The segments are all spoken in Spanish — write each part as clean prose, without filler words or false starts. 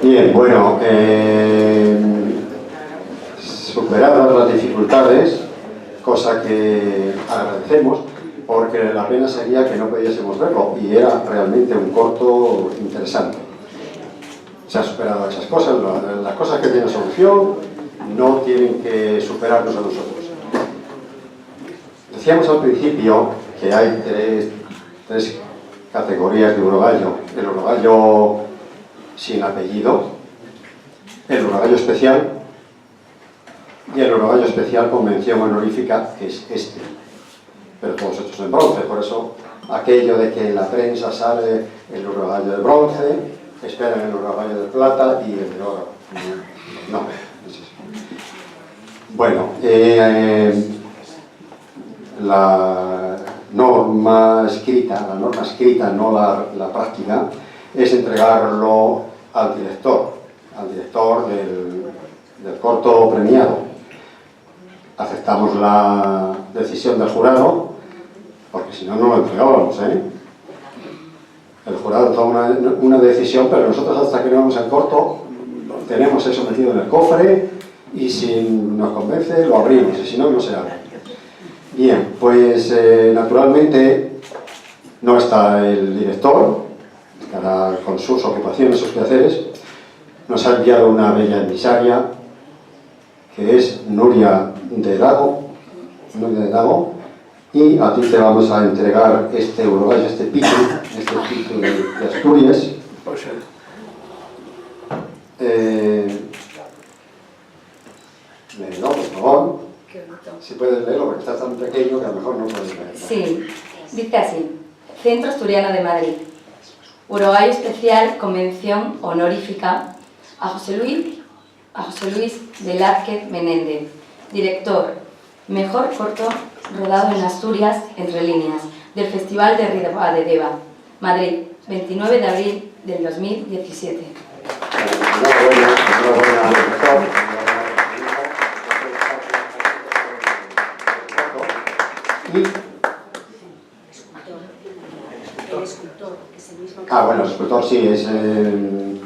Bien, bueno, superadas las dificultades, cosa que agradecemos, porque la pena sería que no pudiésemos verlo, y era realmente un corto interesante. Se han superado esas cosas, las cosas que tienen solución no tienen que superarnos a nosotros. Decíamos al principio que hay tres categorías de urogallo: el urogallo sin apellido, el urogallo especial y el urogallo especial con mención honorífica, que es este, pero todos hechos en bronce. Por eso aquello de que en la prensa sale el urogallo de bronce, esperan el urogallo de plata y el de oro. No, es eso. Bueno, la norma escrita, no la práctica, es entregarlo al director del corto premiado. Aceptamos la decisión del jurado, porque si no, no lo entregábamos, ¿eh? El jurado toma una decisión, pero nosotros, hasta que no vamos al corto, tenemos eso metido en el cofre, y si nos convence lo abrimos, y si no, no se abre. Bien, pues naturalmente no está el director, estará con sus ocupaciones, sus quehaceres. Nos ha enviado una bella emisaria, que es Nuria de Dago, y a ti te vamos a entregar este urogallo, este pitu de Asturias. Léelo, por favor. Si puedes leerlo, porque está tan pequeño que a lo mejor no puedes leerlo. Sí, dice así: Centro Asturiano de Madrid. Urogallo especial con mención honorífica a José Luis Velázquez Menéndez, director, mejor corto rodado en Asturias, entre líneas, del Festival de Ribadedeva, Madrid, 29 de abril del 2017. Bueno, el escultor sí, es un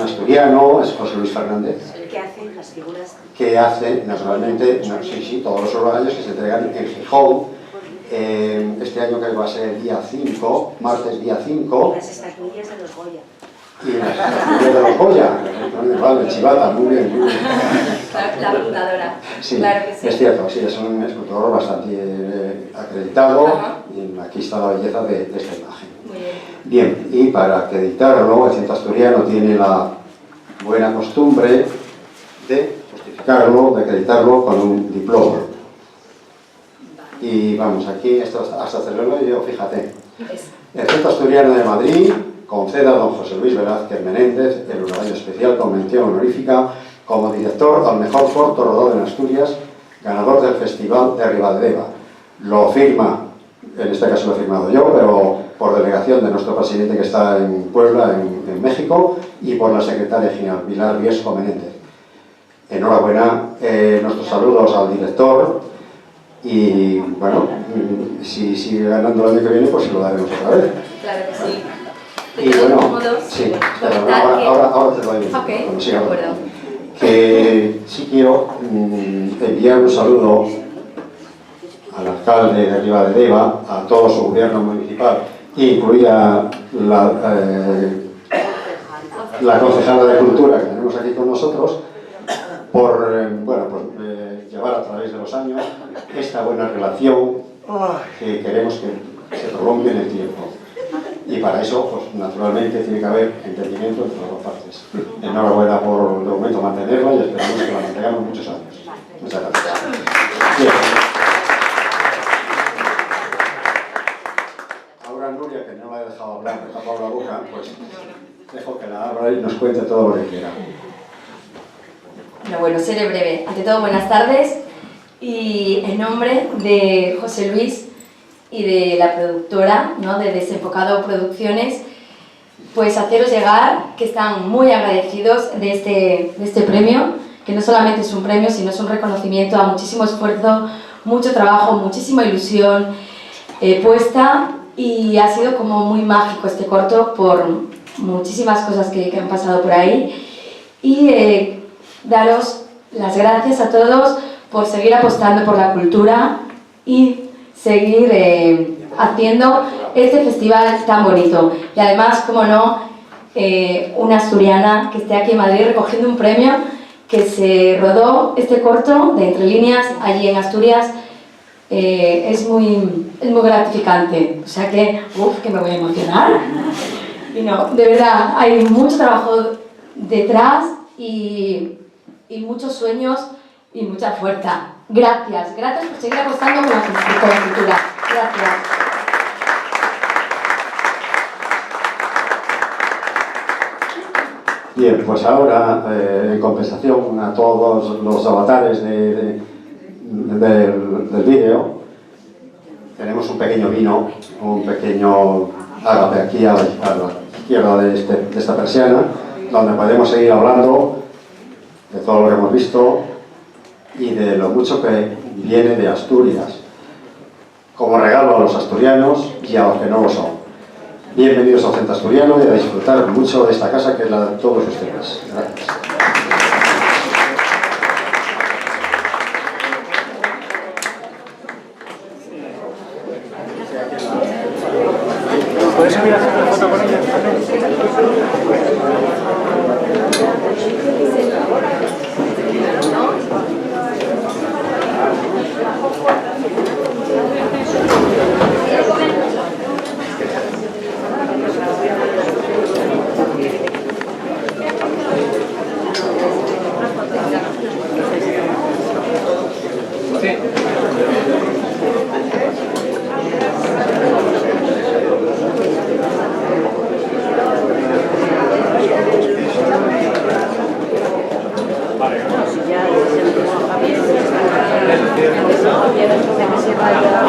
asturiano, es José Luis Fernández. ¿Qué hacen las figuras? Que hace, naturalmente, sí, todos los urogallos que se entregan en Gijón. Este año que va a ser el día 5, martes día 5. Las estatuillas de los Goya. Y las estatuillas de los Goya. Vale, chivata, muy bien. La fundadora. Sí, claro que sí. Es cierto, sí, es un escultor bastante acreditado. Y aquí está la belleza de esta imagen. Muy bien. Bien, y para acreditarlo, el Centro Asturiano tiene la buena costumbre de justificarlo, de acreditarlo con un diploma. Y vamos, aquí, esto hasta hacerlo yo, fíjate. El Centro Asturiano de Madrid concede a don José Luis Velázquez Menéndez el urogallo especial con mención honorífica como director al mejor corto rodado en Asturias, ganador del Festival de Ribadedeva. Lo firma, en este caso lo he firmado yo, pero por delegación de nuestro presidente, que está en Puebla, en México, y por la secretaria general, Pilar Riesco Menéndez. Enhorabuena, nuestros saludos al director, y bueno, si sigue ganando el año que viene, pues se lo daremos otra vez. Claro que sí. Y bueno, sí, ahora te lo doy. Ok, de acuerdo. Que sí quiero enviar un saludo al alcalde de Ribadedeva, a todo su gobierno municipal, incluida la concejala de Cultura que tenemos aquí con nosotros, por llevar a través de los años esta buena relación que queremos que se prolongue en el tiempo. Y para eso, pues naturalmente, tiene que haber entendimiento entre las dos partes. Enhorabuena por, de momento, mantenerla, y esperamos que la mantengamos muchos años. Muchas gracias. Bien. Ahora Nuria, que no la he dejado hablar, me he tapado la boca, pues dejo que la abra y nos cuente todo lo que quiera. Bueno, seré breve. Ante todo, buenas tardes. Y en nombre de José Luis y de la productora, ¿no?, de Desenfocado Producciones, pues haceros llegar que están muy agradecidos de este premio, que no solamente es un premio, sino es un reconocimiento a muchísimo esfuerzo, mucho trabajo, muchísima ilusión puesta, y ha sido como muy mágico este corto por muchísimas cosas que han pasado por ahí. Y daros las gracias a todos por seguir apostando por la cultura y seguir haciendo este festival tan bonito. Y además, como no, una asturiana que esté aquí en Madrid recogiendo un premio, que se rodó este corto de Entre Líneas allí en Asturias. Es muy gratificante, o sea que me voy a emocionar. Y no, de verdad, hay mucho trabajo detrás y muchos sueños y mucha fuerza. Gracias por seguir apostando por la cultura. Gracias. Bien, pues ahora, en compensación a todos los avatares del vídeo, tenemos un pequeño vino, un pequeño ágape aquí a la izquierda de esta persiana, donde podemos seguir hablando de todo lo que hemos visto y de lo mucho que viene de Asturias, como regalo a los asturianos y a los que no lo son. Bienvenidos al Centro Asturiano y a disfrutar mucho de esta casa que es la de todos ustedes. Gracias. ¿Puedes subir a hacer una foto con ella? Javier, que se vaya.